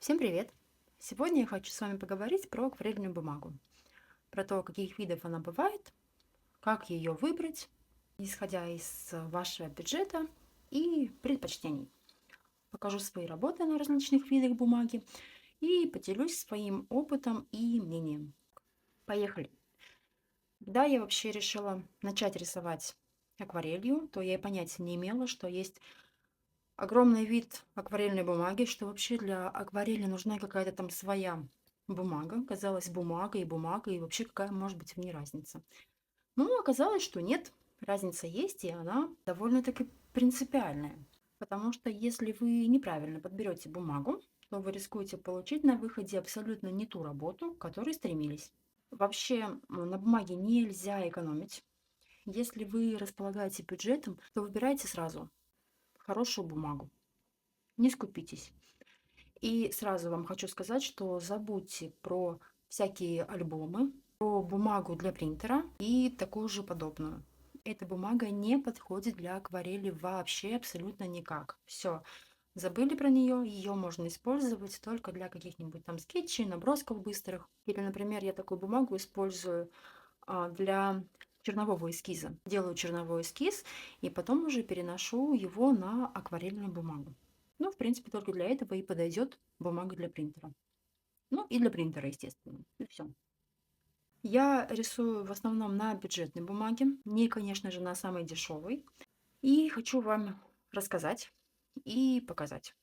Всем привет! Сегодня я хочу с вами поговорить про акварельную бумагу, про то, каких видов она бывает, как ее выбрать, исходя из вашего бюджета и предпочтений. Покажу свои работы на различных видах бумаги и поделюсь своим опытом и мнением. Поехали! Когда я вообще решила начать рисовать акварелью, то я и понятия не имела, что есть огромный вид акварельной бумаги, что вообще для акварели нужна какая-то там своя бумага. Казалось, бумага, и вообще какая может быть в ней разница. Но оказалось, что нет, разница есть, и она довольно-таки принципиальная. Потому что если вы неправильно подберете бумагу, то вы рискуете получить на выходе абсолютно не ту работу, к которой стремились. Вообще на бумаге нельзя экономить. Если вы располагаете бюджетом, то выбирайте сразу хорошую бумагу. Не скупитесь. И сразу вам хочу сказать, что забудьте про всякие альбомы, про бумагу для принтера и такую же подобную. Эта бумага не подходит для акварели вообще абсолютно никак. Все, забыли про нее, ее можно использовать только для каких-нибудь там скетчей, набросков быстрых. Или, например, я такую бумагу использую для чернового эскиза. Делаю черновой эскиз и потом уже переношу его на акварельную бумагу. Ну, в принципе, только для этого и подойдет бумага для принтера. Ну, и для принтера, естественно. И все. Я рисую в основном на бюджетной бумаге, не, конечно же, на самой дешевой. И хочу вам рассказать и показать.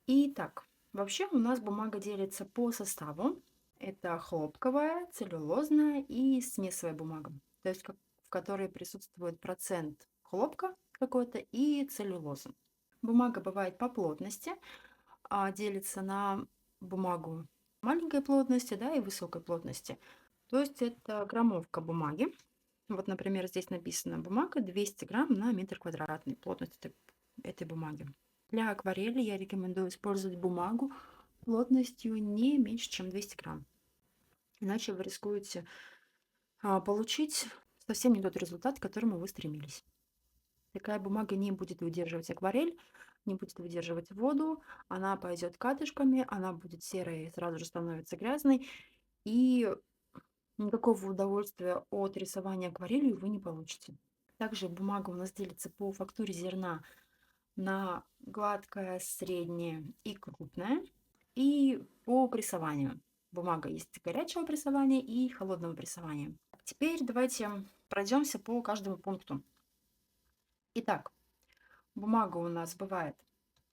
Итак, вообще у нас бумага делится по составу. Это хлопковая, целлюлозная и смесовая бумага. То есть в которой присутствует процент хлопка какой-то и целлюлозы. Бумага бывает по плотности, делится на бумагу маленькой плотности, да, и высокой плотности. То есть это граммовка бумаги. Вот, например, здесь написано бумага 200 грамм на метр квадратный, плотность этой бумаги. Для акварели я рекомендую использовать бумагу плотностью не меньше, чем 200 грамм. Иначе вы рискуете получить совсем не тот результат, к которому вы стремились. Такая бумага не будет выдерживать акварель, не будет выдерживать воду, она пойдет катышками, она будет серой, сразу же становится грязной, и никакого удовольствия от рисования акварелью вы не получите. Также бумага у нас делится по фактуре зерна на гладкое, среднее и крупное, и по прессованию. Бумага есть горячего прессования и холодного прессования. Теперь давайте пройдемся по каждому пункту. Итак, бумага у нас бывает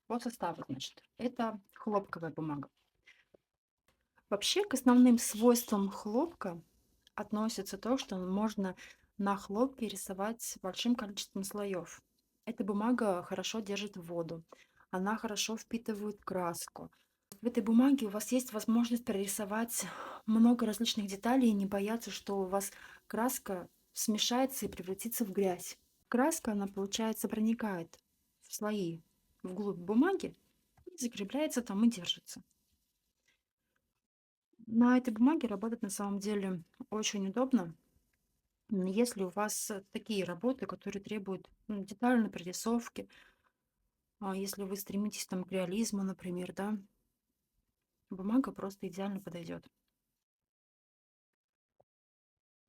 по составу, значит, это хлопковая бумага. Вообще к основным свойствам хлопка относится то, что можно на хлопке рисовать большим количеством слоев. Эта бумага хорошо держит воду, она хорошо впитывает краску. В этой бумаге у вас есть возможность прорисовать много различных деталей и не бояться, что у вас краска смешается и превратится в грязь. Краска, она, получается, проникает в слои вглубь бумаги и закрепляется там и держится. На этой бумаге работать на самом деле очень удобно, если у вас такие работы, которые требуют детальной прорисовки, если вы стремитесь там к реализму, например, да, бумага просто идеально подойдет.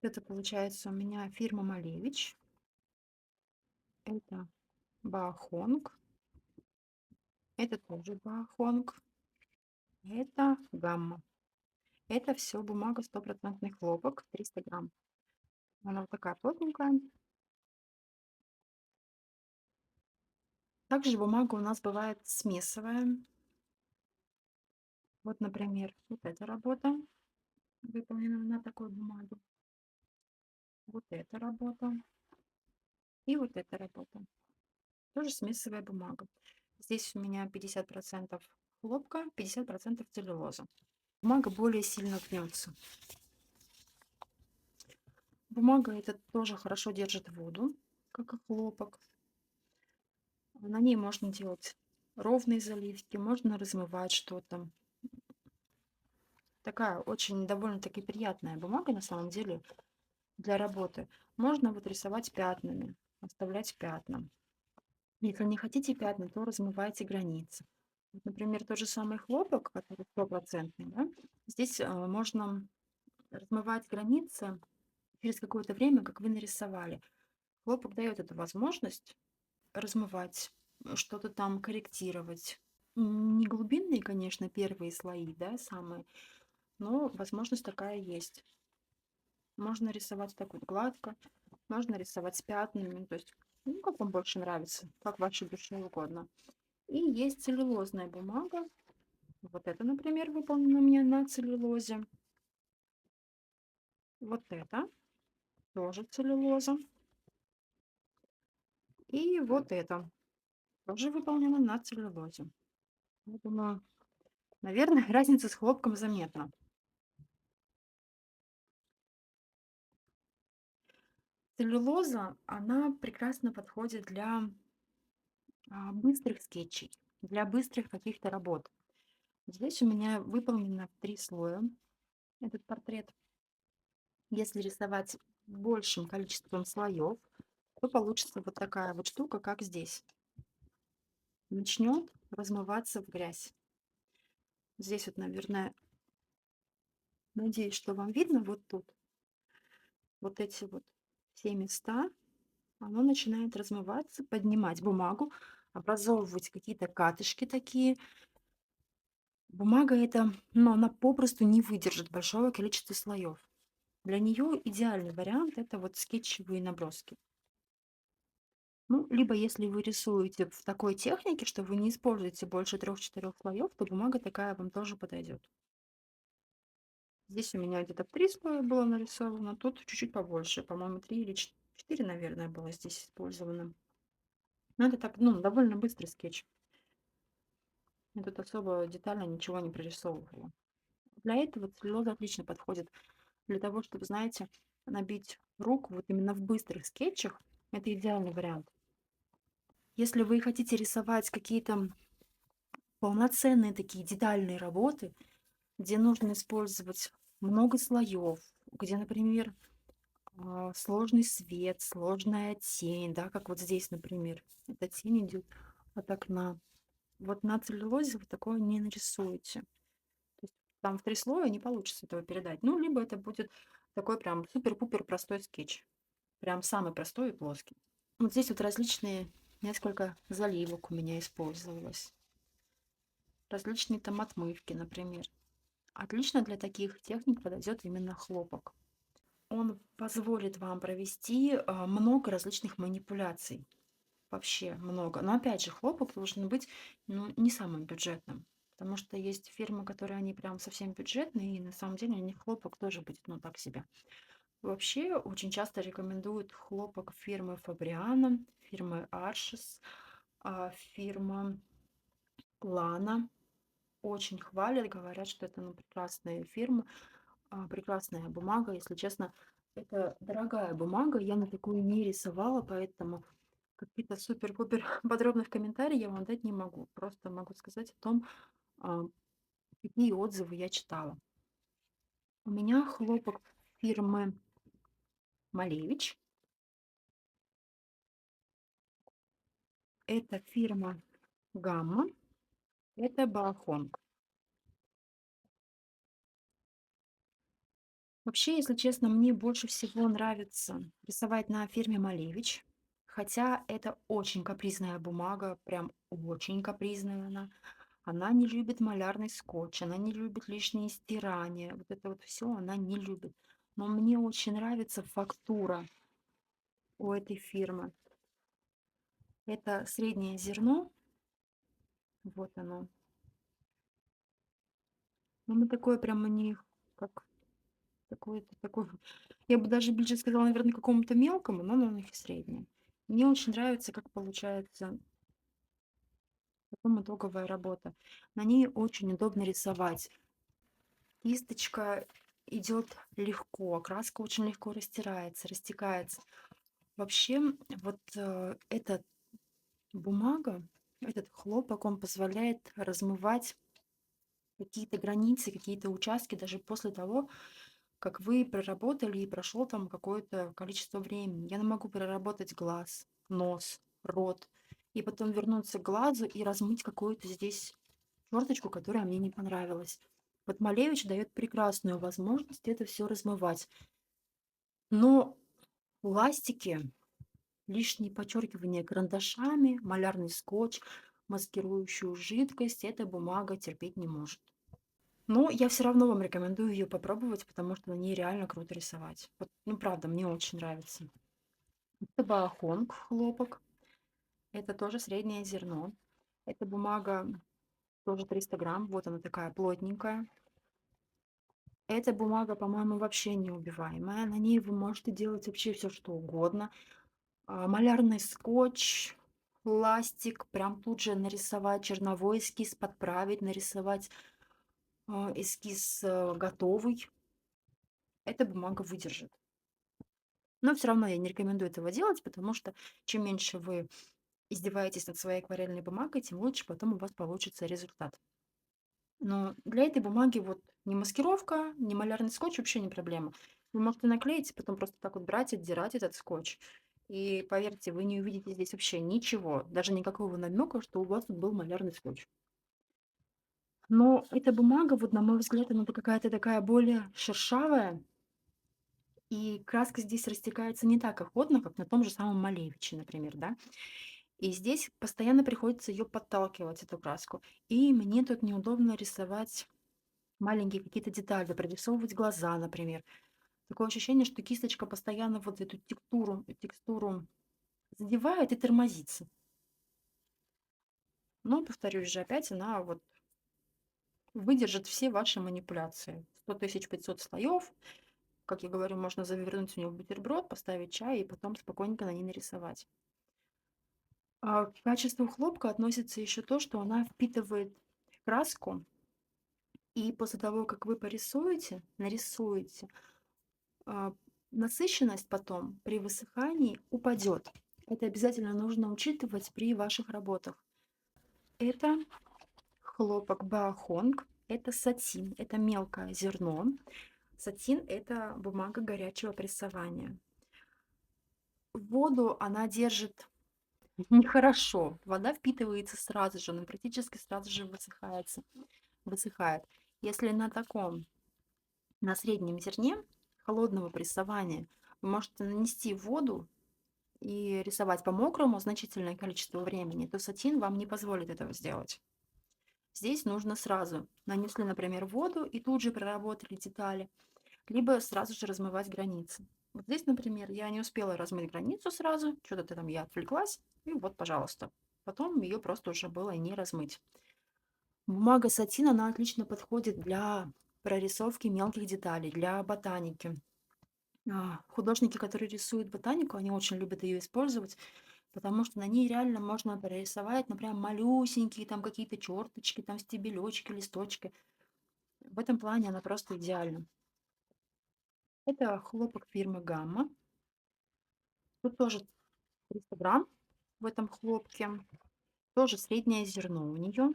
Это получается у меня фирма Малевич, это Баахонг, это тоже Баахонг, это Гамма. Это все бумага стопроцентный хлопок, 300 грамм. Она вот такая плотненькая. Также бумага у нас бывает смесовая. Вот, например, вот эта работа выполнена на такой бумаге. Вот эта работа и вот эта работа. Тоже смесовая бумага. Здесь у меня 50% хлопка, 50% целлюлоза. Бумага более сильно гнется. Бумага эта тоже хорошо держит воду, как и хлопок. На ней можно делать ровные заливки, можно размывать что-то. Такая очень довольно-таки приятная бумага на самом деле для работы. Можно вот рисовать пятнами, оставлять пятна. Если не хотите пятна, то размывайте границы. Вот, например, тот же самый хлопок, который стопроцентный, да, здесь можно размывать границы через какое-то время, как вы нарисовали. Хлопок дает эту возможность размывать, что-то там корректировать. Не глубинные, конечно, первые слои, да, самые, но возможность такая есть. Можно рисовать так вот гладко, можно рисовать с пятнами, то есть, ну, как вам больше нравится, как вашей душе угодно. И есть целлюлозная бумага. Вот это, например, выполнено у меня на целлюлозе. Вот это тоже целлюлоза. И вот это тоже выполнено на целлюлозе. Я думаю, наверное, разница с хлопком заметна. Целлюлоза, она прекрасно подходит для быстрых скетчей, для быстрых каких-то работ. Здесь у меня выполнено в 3 слоя этот портрет. Если рисовать большим количеством слоев, то получится вот такая вот штука, как здесь. Начнет размываться в грязь. Здесь вот, наверное, надеюсь, что вам видно вот тут. Вот эти вот все места, оно начинает размываться, поднимать бумагу, образовывать какие-то катышки такие. Бумага эта, ну, она попросту не выдержит большого количества слоев. Для нее идеальный вариант это вот скетчевые наброски. Ну, либо если вы рисуете в такой технике, что вы не используете больше 3-4 слоев, то бумага такая вам тоже подойдет. Здесь у меня где-то в 3 слоя было нарисовано, тут чуть-чуть побольше, по-моему, 3 или 4, наверное, было здесь использовано. Но это так, ну, довольно быстрый скетч. Я тут особо детально ничего не прорисовывала. Для этого целлюлоза отлично подходит. Для того, чтобы, знаете, набить руку вот именно в быстрых скетчах, это идеальный вариант. Если вы хотите рисовать какие-то полноценные такие детальные работы, где нужно использовать много слоев, где, например, сложный свет, сложная тень, да, как вот здесь, например, эта тень идет от окна. Вот на целлюлозе вы такое не нарисуете. То есть там в 3 слоя не получится этого передать. Ну, либо это будет такой прям супер-пупер простой скетч. Прям самый простой и плоский. Вот здесь вот различные, несколько заливок у меня использовалось. Различные там отмывки, например. Отлично для таких техник подойдет именно хлопок. Он позволит вам провести много различных манипуляций. Вообще много. Но опять же, хлопок должен быть, ну, не самым бюджетным. Потому что есть фирмы, которые они прям совсем бюджетные, и на самом деле у них хлопок тоже будет, ну, так себе. Вообще, очень часто рекомендуют хлопок фирмы Fabriano, фирмы Arches, фирма Lana. Очень хвалят, говорят, что это, ну, прекрасная фирма, прекрасная бумага. Если честно, это дорогая бумага, я на такую не рисовала, поэтому какие-то супер-пупер подробных комментариев я вам дать не могу. Просто могу сказать о том, а, какие отзывы я читала. У меня хлопок фирмы Малевич. Это фирма Гамма. Это Балахонг. Вообще, если честно, мне больше всего нравится рисовать на фирме Малевич. Хотя это очень капризная бумага, прям очень капризная она. Она не любит малярный скотч, она не любит лишние стирания. Вот это вот все она не любит. Но мне очень нравится фактура у этой фирмы. Это среднее зерно. Вот оно. Оно такое прям у них, как такое-то такое. Я бы даже ближе сказала, наверное, какому-то мелкому, но оно у них среднее. Мне очень нравится, как получается потом итоговая работа. На ней очень удобно рисовать. Кисточка идет легко, краска очень легко растирается, растекается. Вообще, вот эта бумага, этот хлопок, он позволяет размывать какие-то границы, какие-то участки даже после того, как вы проработали и прошло там какое-то количество времени. Я могу проработать глаз, нос, рот, и потом вернуться к глазу и размыть какую-то здесь черточку, которая мне не понравилась. Вот Малевич дает прекрасную возможность это все размывать. Но ластики, лишние подчеркивания карандашами, малярный скотч, маскирующую жидкость эта бумага терпеть не может. Но я все равно вам рекомендую ее попробовать, потому что на ней реально круто рисовать. Вот, ну правда, мне очень нравится. Это баохонг хлопок. Это тоже среднее зерно. Эта бумага тоже 300 грамм. Вот она такая плотненькая. Эта бумага, по-моему, вообще неубиваемая. На ней вы можете делать вообще все, что угодно. Малярный скотч, пластик, прям тут же нарисовать черновой эскиз, подправить, нарисовать эскиз готовый. Эта бумага выдержит. Но все равно я не рекомендую этого делать, потому что чем меньше вы издеваетесь над своей акварельной бумагой, тем лучше потом у вас получится результат. Но для этой бумаги вот ни маскировка, ни малярный скотч вообще не проблема. Вы можете наклеить, потом просто так вот брать, отдирать этот скотч. И поверьте, вы не увидите здесь вообще ничего, даже никакого намека, что у вас тут был малярный скотч. Но эта бумага, вот на мой взгляд, она какая-то такая более шершавая, и краска здесь растекается не так охотно, как на том же самом Малевиче, например, да. И здесь постоянно приходится ее подталкивать, эту краску. И мне тут неудобно рисовать маленькие какие-то детали, прорисовывать глаза, например. Такое ощущение, что кисточка постоянно вот эту текстуру задевает и тормозится. Но, повторюсь же, опять она вот выдержит все ваши манипуляции. 100 500 слоев. Как я говорю, можно завернуть в него бутерброд, поставить чай и потом спокойненько на ней нарисовать. К качеству хлопка относится еще то, что она впитывает краску, и после того, как вы порисуете, нарисуете, а, насыщенность потом при высыхании упадет. Это обязательно нужно учитывать при ваших работах. Это хлопок баохонг, это сатин, это мелкое зерно. Сатин — это бумага горячего прессования. Воду она держит нехорошо. Вода впитывается сразу же, она практически сразу же высыхает. Если на среднем зерне холодного прессования вы можете нанести воду и рисовать по-мокрому значительное количество времени, то сатин вам не позволит этого сделать. Здесь нужно сразу. Нанесли, например, воду и тут же проработали детали, либо сразу же размывать границы. Вот здесь, например, я не успела размыть границу сразу, что-то там я отвлеклась, и вот, пожалуйста. Потом ее просто уже было и не размыть. Бумага сатин, она отлично подходит для прорисовки мелких деталей, для ботаники. Художники, которые рисуют ботанику, они очень любят ее использовать, потому что на ней реально можно прорисовать, например, малюсенькие там какие-то черточки, там стебелечки, листочки. В этом плане она просто идеальна. Это хлопок фирмы Гамма. Тут тоже 300 грамм в этом хлопке. Тоже среднее зерно у нее.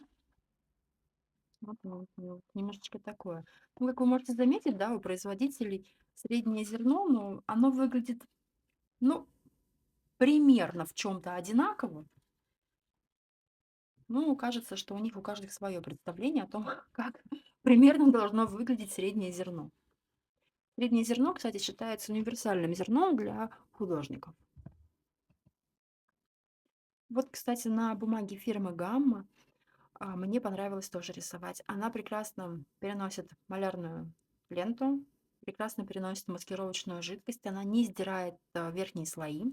Вот оно вот немножечко такое. Ну, как вы можете заметить, да, у производителей среднее зерно, но оно выглядит, ну, примерно в чем-то одинаково. Ну, кажется, что у них у каждых свое представление о том, как примерно должно выглядеть среднее зерно. Среднее зерно, кстати, считается универсальным зерном для художников. Вот, кстати, на бумаге фирмы Гамма мне понравилось тоже рисовать. Она прекрасно переносит малярную ленту, прекрасно переносит маскировочную жидкость, она не сдирает верхние слои.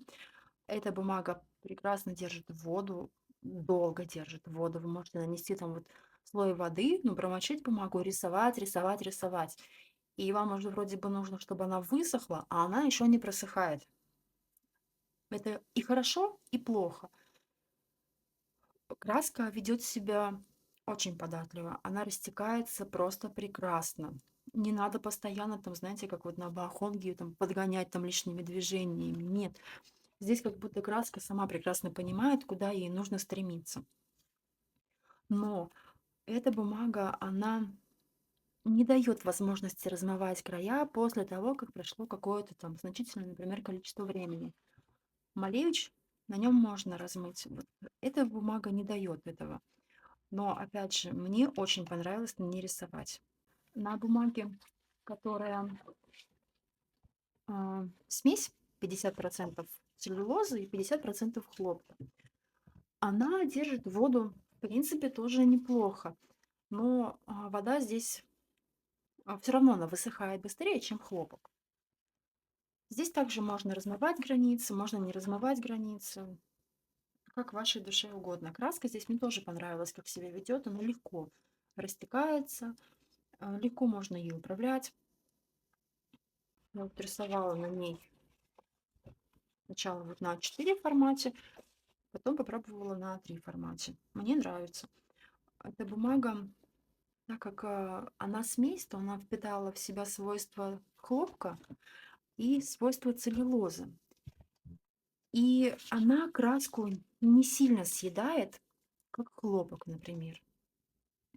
Эта бумага прекрасно держит воду, долго держит воду. Вы можете нанести там вот слой воды, ну, промочить бумагу, рисовать, рисовать, рисовать. И вам уже вроде бы нужно, чтобы она высохла, а она еще не просыхает. Это и хорошо, и плохо. Краска ведет себя очень податливо. Она растекается просто прекрасно. Не надо постоянно там, знаете, как вот на баохонге там подгонять там лишними движениями. Нет. Здесь как будто краска сама прекрасно понимает, куда ей нужно стремиться. Но эта бумага, она не дает возможности размывать края после того, как прошло какое-то там значительное, например, количество времени. Малевич, на нем можно размыть. Вот эта бумага не дает этого. Но, опять же, мне очень понравилось на ней рисовать. На бумаге, которая смесь 50% целлюлозы и 50% хлопка, она держит воду, в принципе, тоже неплохо. Но вода здесь все равно она высыхает быстрее, чем хлопок. Здесь также можно размывать границы, можно не размывать границы, как вашей душе угодно. Краска здесь мне тоже понравилась, как себя ведет. Она легко растекается, легко можно ей управлять. Я вот рисовала на ней сначала вот на А4 формате, потом попробовала на А3 формате. Мне нравится. Эта бумага, так как она смесь, то она впитала в себя свойства хлопка и свойства целлюлозы. И она краску не сильно съедает, как хлопок, например.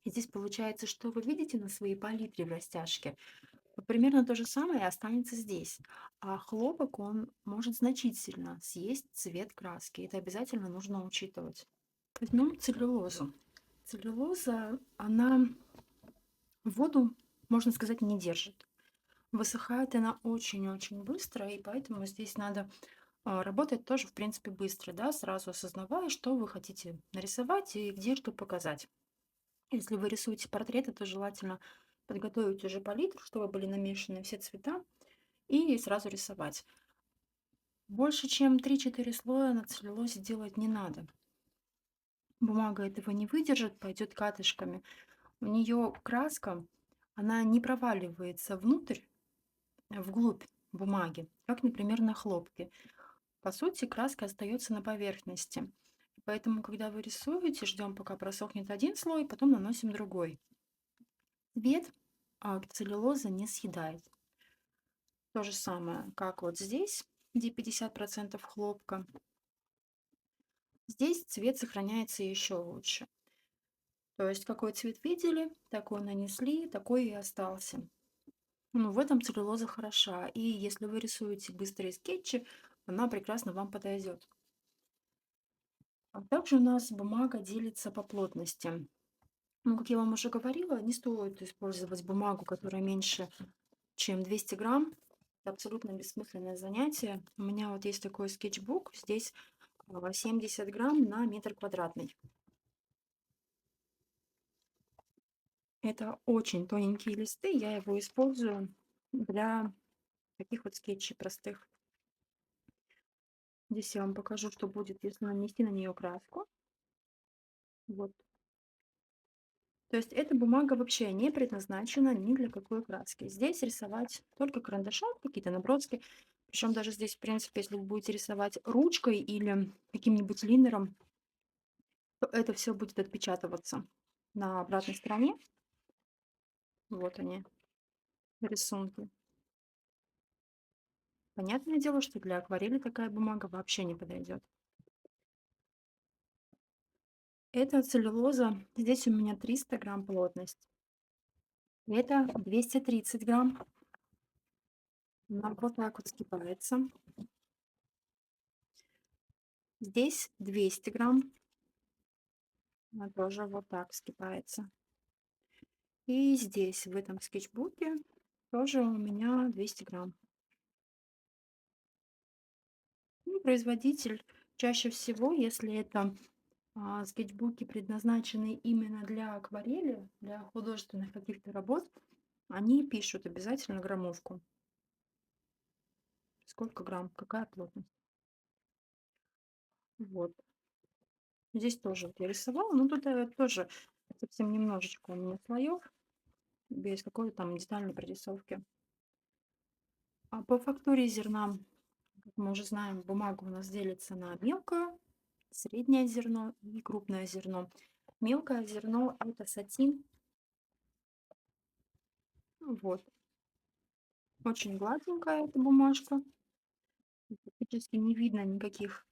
И здесь получается, что вы видите на своей палитре в растяжке, вот примерно то же самое останется здесь. А хлопок, он может значительно съесть цвет краски. Это обязательно нужно учитывать. Возьмем целлюлозу. Целлюлоза, она воду, можно сказать, не держит. Высыхает она очень-очень быстро, и поэтому здесь надо работать тоже, в принципе, быстро, да, сразу осознавая, что вы хотите нарисовать и где что показать. Если вы рисуете портреты, то желательно подготовить уже палитру, чтобы были намешаны все цвета, и сразу рисовать. Больше чем 3-4 слоя на целлюлозе делать не надо. Бумага этого не выдержит, пойдет катышками. У нее краска, она не проваливается внутрь, вглубь бумаги, как, например, на хлопке. По сути, краска остается на поверхности. Поэтому, когда вы рисуете, ждем, пока просохнет один слой, потом наносим другой. Цвет целлюлоза не съедает. То же самое, как вот здесь, где 50% хлопка. Здесь цвет сохраняется еще лучше. То есть какой цвет видели, такой нанесли, такой и остался. Ну, в этом целлюлоза хороша. И если вы рисуете быстрые скетчи, она прекрасно вам подойдет. А также у нас бумага делится по плотности. Ну, как я вам уже говорила, не стоит использовать бумагу, которая меньше, чем 200 грамм. Это абсолютно бессмысленное занятие. У меня вот есть такой скетчбук. Здесь 70 грамм на метр квадратный. Это очень тоненькие листы. Я его использую для таких вот скетчей простых. Здесь я вам покажу, что будет, если нанести на нее краску. Вот. То есть эта бумага вообще не предназначена ни для какой краски. Здесь рисовать только карандашом, какие-то наброски. Причем даже здесь, в принципе, если вы будете рисовать ручкой или каким-нибудь линером, то это все будет отпечатываться на обратной стороне. Вот они, рисунки. Понятное дело, что для акварели такая бумага вообще не подойдет. Это целлюлоза. Здесь у меня 300 грамм плотность. Это 230 грамм. Она вот так вот скипается. Здесь 200 грамм. Она тоже вот так скипается. И здесь, в этом скетчбуке, тоже у меня 200 грамм. Ну, производитель чаще всего, если это скетчбуки предназначены именно для акварели, для художественных каких-то работ, они пишут обязательно граммовку. Сколько грамм, какая плотность. Вот. Здесь тоже вот я рисовала, но тут тоже совсем немножечко у меня слоев, без какой-то там детальной прорисовки. А по фактуре зерна, как мы уже знаем, бумага у нас делится на мелкое, среднее зерно и крупное зерно. Мелкое зерно это сатин. Вот. Очень гладенькая эта бумажка. Практически не видно никаких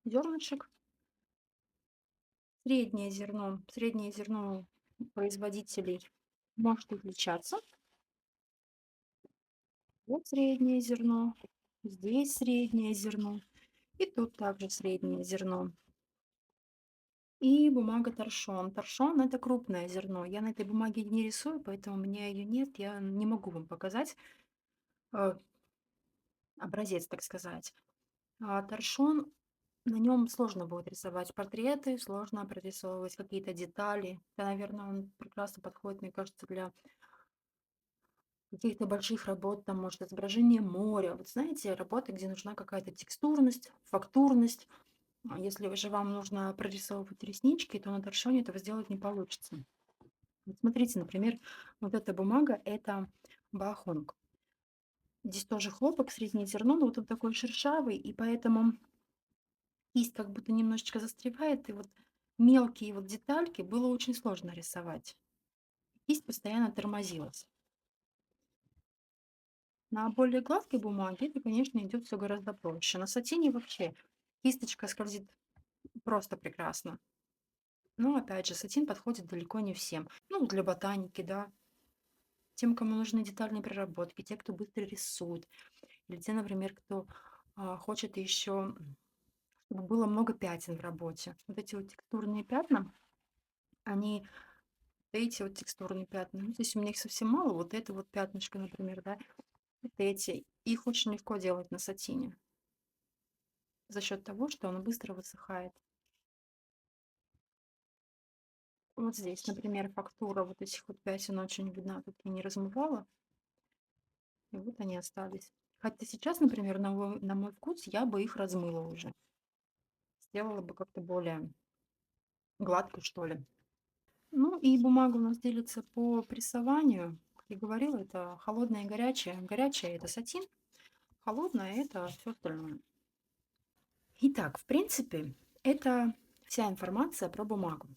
зернышек. Среднее зерно производителей может отличаться. Вот среднее зерно, здесь среднее зерно и тут также среднее зерно. И бумага торшон. Торшон — это крупное зерно. Я на этой бумаге не рисую, поэтому у меня ее нет. Я не могу вам показать э, образец, так сказать. А торшон, на нем сложно будет рисовать портреты, сложно прорисовывать какие-то детали. Да, наверное, он прекрасно подходит, мне кажется, для каких-то больших работ, там, может, изображение моря. Вот знаете, работы, где нужна какая-то текстурность, фактурность. А если же вам нужно прорисовывать реснички, то на торшоне этого сделать не получится. Вот смотрите, например, вот эта бумага — это баохонг. Здесь тоже хлопок, среднее зерно, но вот он такой шершавый, и поэтому кисть как будто немножечко застревает, и вот мелкие вот детальки было очень сложно рисовать. Кисть постоянно тормозилась. На более гладкой бумаге это, конечно, идет все гораздо проще. На сатине вообще кисточка скользит просто прекрасно. Но опять же, сатин подходит далеко не всем. Ну, для ботаники, да, тем, кому нужны детальные проработки, те, кто быстро рисует, или те, например, кто хочет еще, чтобы было много пятен в работе. Вот эти вот текстурные пятна, они, эти вот текстурные пятна, ну, здесь у меня их совсем мало, вот это вот пятнышко, например, да, вот эти, их очень легко делать на сатине за счет того, что оно быстро высыхает. Вот здесь, например, фактура вот этих вот пятен очень видна, тут я не размывала, и вот они остались. Хотя сейчас, например, на мой вкус, я бы их размыла уже. Сделала бы как-то более гладко, что ли. Ну и бумага у нас делится по прессованию. Как я говорила, это холодное и горячее. Горячее — это сатин, холодное — это все остальное. Итак, в принципе, это вся информация про бумагу.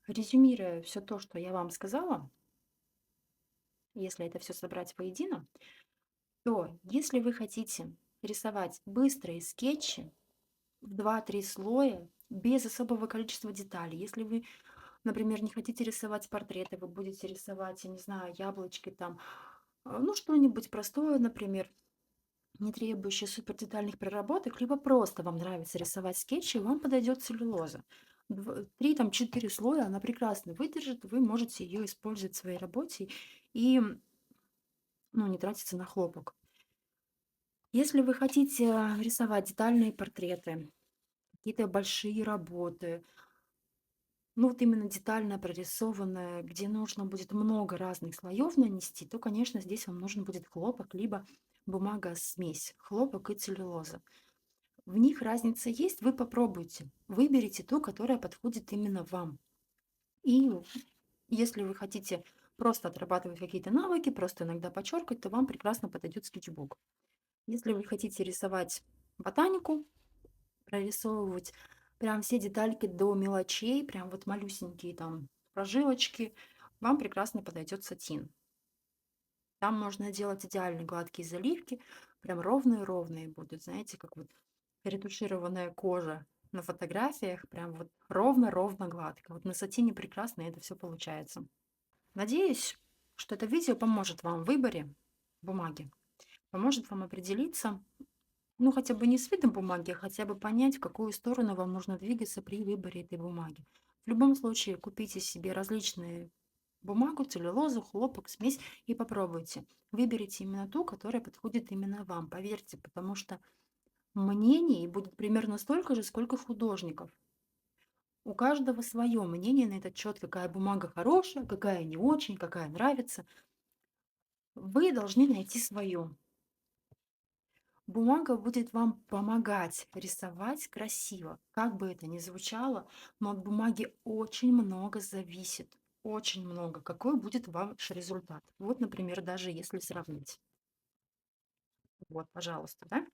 Резюмируя все то, что я вам сказала, если это все собрать воедино, то если вы хотите рисовать быстрые скетчи в два-три слоя, без особого количества деталей, если вы, например, не хотите рисовать портреты, вы будете рисовать, я не знаю, яблочки там, ну, что-нибудь простое, например, не требующее супер детальных проработок, либо просто вам нравится рисовать скетчи, вам подойдет целлюлоза. 3, там, 4 слоя она прекрасно выдержит, вы можете ее использовать в своей работе и, ну, не тратиться на хлопок. Если вы хотите рисовать детальные портреты, какие-то большие работы, ну вот именно детально прорисованное, где нужно будет много разных слоев нанести, то, конечно, здесь вам нужен будет хлопок, либо бумага-смесь, хлопок и целлюлоза. В них разница есть, вы попробуйте, выберите ту, которая подходит именно вам. И если вы хотите просто отрабатывать какие-то навыки, просто иногда подчеркать, то вам прекрасно подойдет скетчбук. Если вы хотите рисовать ботанику, прорисовывать прям все детальки до мелочей, прям вот малюсенькие там прожилочки, вам прекрасно подойдет сатин. Там можно делать идеально гладкие заливки, прям ровные-ровные будут, знаете, как вот ретушированная кожа на фотографиях, прям вот ровно-ровно гладко. Вот на сатине прекрасно это все получается. Надеюсь, что это видео поможет вам в выборе бумаги, поможет вам определиться, ну, хотя бы не с видом бумаги, а хотя бы понять, в какую сторону вам нужно двигаться при выборе этой бумаги. В любом случае, купите себе различные бумагу, целлюлозу, хлопок, смесь и попробуйте. Выберите именно ту, которая подходит именно вам, поверьте, потому что мнений будет примерно столько же, сколько художников. У каждого свое мнение на этот счет, какая бумага хорошая, какая не очень, какая нравится. Вы должны найти свою. Бумага будет вам помогать рисовать красиво. Как бы это ни звучало, но от бумаги очень много зависит. Очень много. Какой будет ваш результат? Вот, например, даже если сравнить. Вот, пожалуйста, да?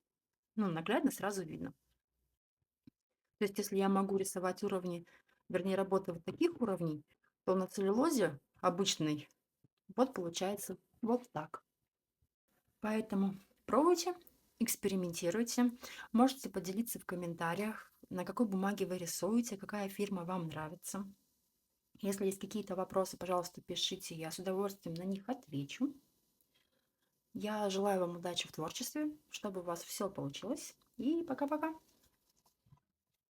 Ну, наглядно сразу видно. То есть, если я могу рисовать уровни, вернее, работы вот таких уровней, то на целлюлозе обычной вот получается вот так. Поэтому пробуйте, экспериментируйте. Можете поделиться в комментариях, на какой бумаге вы рисуете, какая фирма вам нравится. Если есть какие-то вопросы, пожалуйста, пишите, я с удовольствием на них отвечу. Я желаю вам удачи в творчестве, чтобы у вас все получилось. И пока-пока.